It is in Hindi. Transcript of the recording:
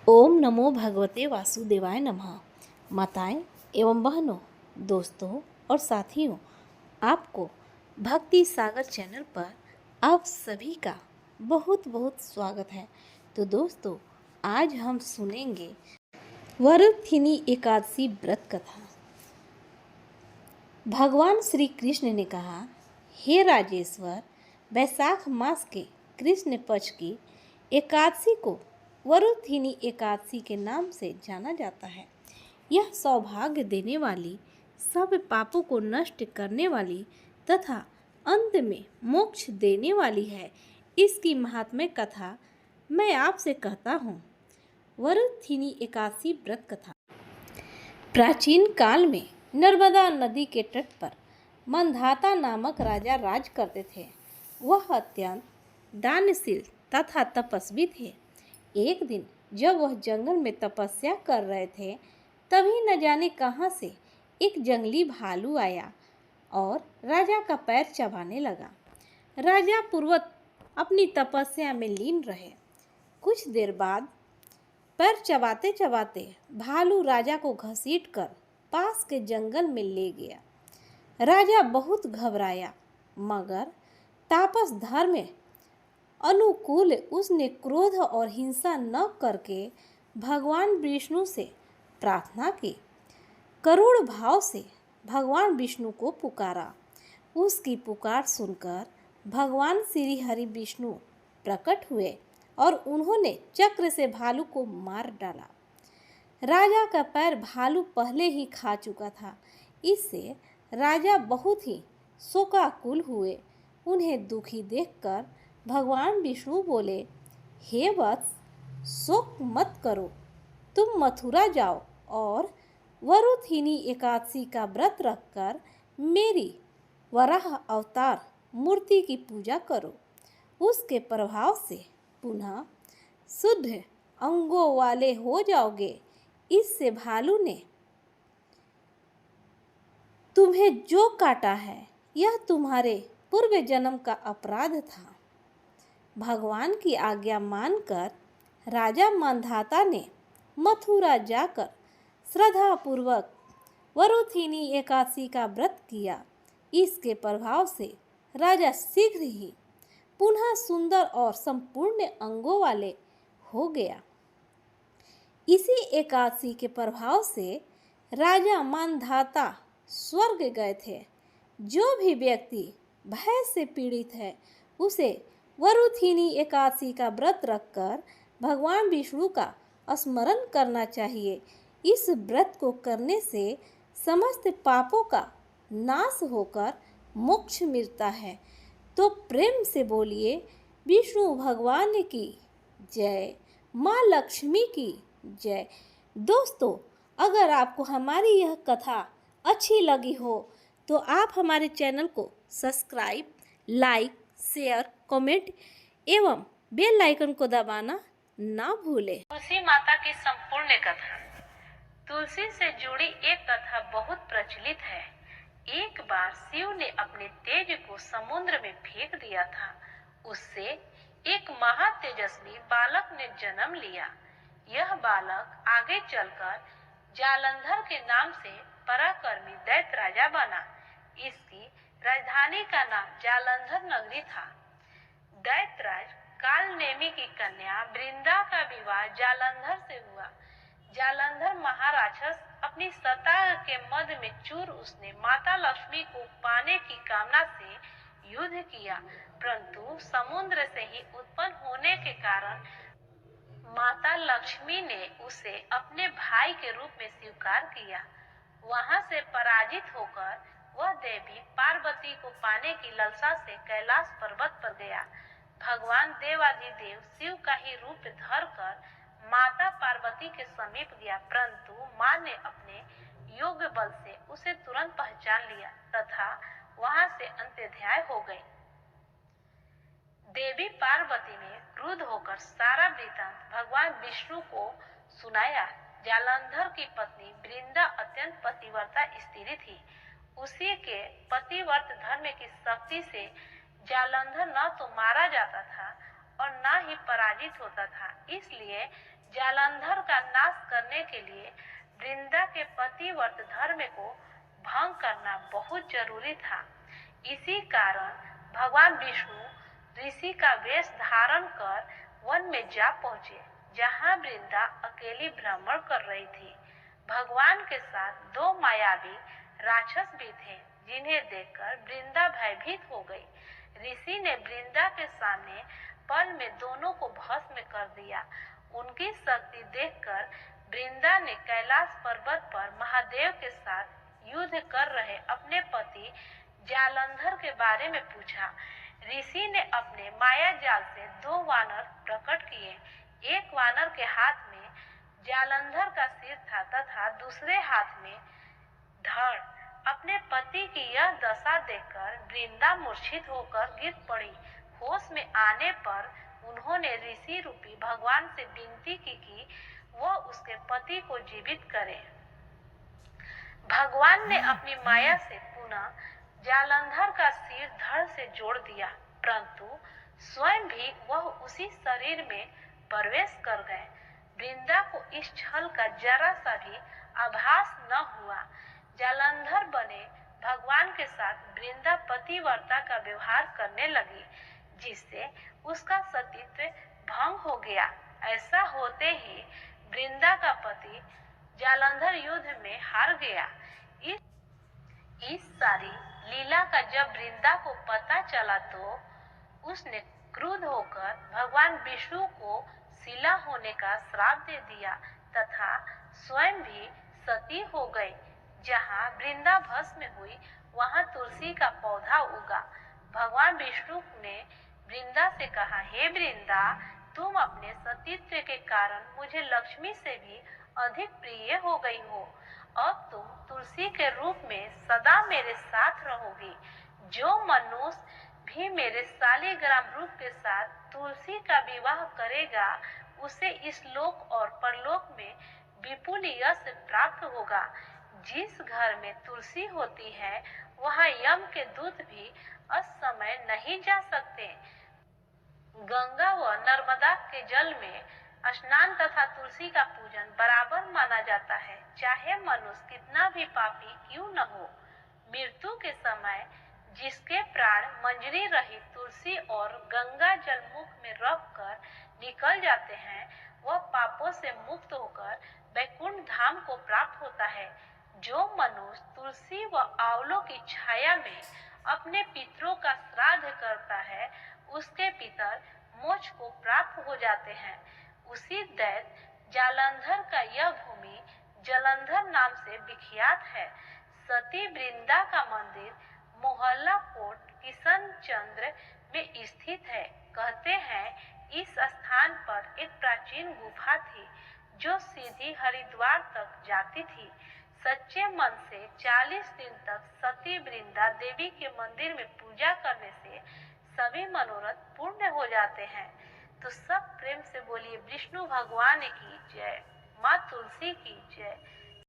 ओम नमो भगवते वासुदेवाय नमः। माताएं एवं बहनों, दोस्तों और साथियों, आपको भक्ति सागर चैनल पर आप सभी का बहुत बहुत स्वागत है। तो दोस्तों, आज हम सुनेंगे वरुथिनी एकादशी व्रत कथा। भगवान श्री कृष्ण ने कहा, हे राजेश्वर, वैशाख मास के कृष्ण पक्ष की एकादशी को वरुथिनी एकादशी के नाम से जाना जाता है। यह सौभाग्य देने वाली, सब पापों को नष्ट करने वाली तथा अंत में मोक्ष देने वाली है। इसकी महात्म्य कथा मैं आपसे कहता हूँ। वरुथिनी एकादशी व्रत कथा। प्राचीन काल में नर्मदा नदी के तट पर मंधाता नामक राजा राज करते थे। वह अत्यंत दानशील तथा तपस्वी थे। एक दिन जब वह जंगल में तपस्या कर रहे थे, तभी न जाने कहाँ से एक जंगली भालू आया और राजा का पैर चबाने लगा। राजा पूर्वत अपनी तपस्या में लीन रहे। कुछ देर बाद पैर चबाते चबाते भालू राजा को घसीटकर पास के जंगल में ले गया। राजा बहुत घबराया, मगर तापस धर्म में अनुकूल उसने क्रोध और हिंसा न करके भगवान विष्णु से प्रार्थना की। करुण भाव से भगवान विष्णु को पुकारा। उसकी पुकार सुनकर भगवान श्री हरि विष्णु प्रकट हुए और उन्होंने चक्र से भालू को मार डाला। राजा का पैर भालू पहले ही खा चुका था। इससे राजा बहुत ही शोकाकुल हुए। उन्हें दुखी देखकर भगवान विष्णु बोले, हे वत्स, शोक मत करो। तुम मथुरा जाओ और वरुथिनी एकादशी का व्रत रखकर मेरी वराह अवतार मूर्ति की पूजा करो। उसके प्रभाव से पुनः शुद्ध अंगों वाले हो जाओगे। इससे भालू ने तुम्हें जो काटा है, यह तुम्हारे पूर्व जन्म का अपराध था। भगवान की आज्ञा मानकर राजा मंधाता ने मथुरा जाकर श्रद्धापूर्वक वरुथिनी एकादशी का व्रत किया। इसके प्रभाव से राजा शीघ्र ही पुनः सुंदर और संपूर्ण अंगों वाले हो गया। इसी एकादशी के प्रभाव से राजा मंधाता स्वर्ग गए थे। जो भी व्यक्ति भय से पीड़ित है, उसे वरुथिनी एकादशी का व्रत रखकर भगवान विष्णु का स्मरण करना चाहिए। इस व्रत को करने से समस्त पापों का नाश होकर मोक्ष मिलता है। तो प्रेम से बोलिए, विष्णु भगवान की जय, माँ लक्ष्मी की जय। दोस्तों, अगर आपको हमारी यह कथा अच्छी लगी हो तो आप हमारे चैनल को सब्सक्राइब, लाइक, शेयर, कमेंट एवं बेल आइकन को दबाना ना भूलें। तुलसी माता की संपूर्ण कथा। तुलसी से जुड़ी एक कथा बहुत प्रचलित है। एक बार शिव ने अपने तेज को समुद्र में फेंक दिया था। उससे एक महातेजस्वी बालक ने जन्म लिया। यह बालक आगे चलकर जालंधर के नाम से पराक्रमी दैत्य राजा बना। इसकी राजधानी का नाम जालंधर नगरी था। दैत्यराज कालनेमी की कन्या वृंदा का विवाह जालंधर से हुआ। जालंधर महाराक्षस अपनी सत्ता के मद में चूर उसने माता लक्ष्मी को पाने की कामना से युद्ध किया, परंतु समुद्र से ही उत्पन्न होने के कारण माता लक्ष्मी ने उसे अपने भाई के रूप में स्वीकार किया। वहां से पराजित होकर वह देवी पार्वती को पाने की लालसा से कैलाश पर्वत पर गया। भगवान देवाधिदेव शिव का ही रूप धरकर माता पार्वती के समीप गया, परंतु मां ने अपने योग बल से उसे तुरंत पहचान लिया तथा वहां से अंतर्ध्याय हो गई। देवी पार्वती ने क्रुद्ध होकर सारा वृत्तांत भगवान विष्णु को सुनाया। जालंधर की पत्नी वृंदा अत्यंत पतिव्रता स्त्री थी। उसी के पतिव्रत धर्म की शक्ति से जालंधर न तो मारा जाता था और न ही पराजित होता था। इसलिए जालंधर का नाश करने के लिए वृंदा के पतिव्रत धर्म को भंग करना बहुत जरूरी था। इसी कारण भगवान विष्णु ऋषि का वेश धारण कर वन में जा पहुंचे, जहां वृंदा अकेली भ्रमण कर रही थी। भगवान के साथ दो मायावी राक्षस भी थे, जिन्हें देखकर वृंदा भयभीत हो गई। ऋषि ने वृंदा के सामने पल में दोनों को भस्म कर दिया। उनकी शक्ति देखकर वृंदा ने कैलाश पर्वत पर महादेव के साथ युद्ध कर रहे अपने पति जालंधर के बारे में पूछा। ऋषि ने अपने माया जाल से दो वानर प्रकट किए। एक वानर के हाथ में जालंधर का सिर था तथा दूसरे हाथ में धड़। अपने पति की यह दशा देखकर वृंदा मूर्छित होकर गिर पड़ी। होश में आने पर उन्होंने ऋषि रूपी भगवान से विनती की कि वह उसके पति को जीवित करे। भगवान ने अपनी माया से पुनः जालंधर का सिर धड़ से जोड़ दिया, परंतु स्वयं भी वह उसी शरीर में प्रवेश कर गए। वृंदा को इस छल का जरा सा भी आभास न हुआ। जालंधर बने भगवान के साथ वृंदा पतिव्रता का व्यवहार करने लगी, जिससे उसका सतीत्व भंग हो गया। ऐसा होते ही वृंदा का पति जालंधर युद्ध में हार गया। इस सारी लीला का जब वृंदा को पता चला तो उसने क्रुद्ध होकर भगवान विष्णु को शिला होने का श्राप दे दिया तथा स्वयं भी सती हो गई। जहाँ वृंदा भस्म हुई वहाँ तुलसी का पौधा उगा। भगवान विष्णु ने वृंदा से कहा, हे वृंदा, तुम अपने सतीत्व के कारण मुझे लक्ष्मी से भी अधिक प्रिय हो गई हो। अब तुम तुलसी के रूप में सदा मेरे साथ रहोगी। जो मनुष्य भी मेरे शालिग्राम रूप के साथ तुलसी का विवाह करेगा, उसे इस लोक और परलोक में विपुल यश प्राप्त होगा। जिस घर में तुलसी होती है, वहाँ यम के दूत भी असमय नहीं जा सकते। गंगा व नर्मदा के जल में स्नान तथा तुलसी का पूजन बराबर माना जाता है, चाहे मनुष्य कितना भी पापी क्यों न हो। मृत्यु के समय जिसके प्राण मंजरी रहित तुलसी और गंगा जल मुख में रखकर निकल जाते हैं, वह पापों से मुक्त होकर वैकुंठ धाम को प्राप्त होता है। जो मनुष्य तुलसी व आंवलों की छाया में अपने पितरों का श्राद्ध करता है, उसके पितर मोक्ष को प्राप्त हो जाते हैं। उसी दैत्य जालंधर का यह भूमि जालंधर नाम से विख्यात है। सती वृंदा का मंदिर मोहल्ला कोट किशन चंद्र में स्थित है। कहते हैं इस स्थान पर एक प्राचीन गुफा थी जो सीधी हरिद्वार तक जाती थी। सच्चे मन से 40 दिन तक सती वृंदा देवी के मंदिर में पूजा करने से सभी मनोरथ पूर्ण हो जाते हैं। तो सब प्रेम से बोलिए विष्णु भगवान की जय, माँ तुलसी की जय।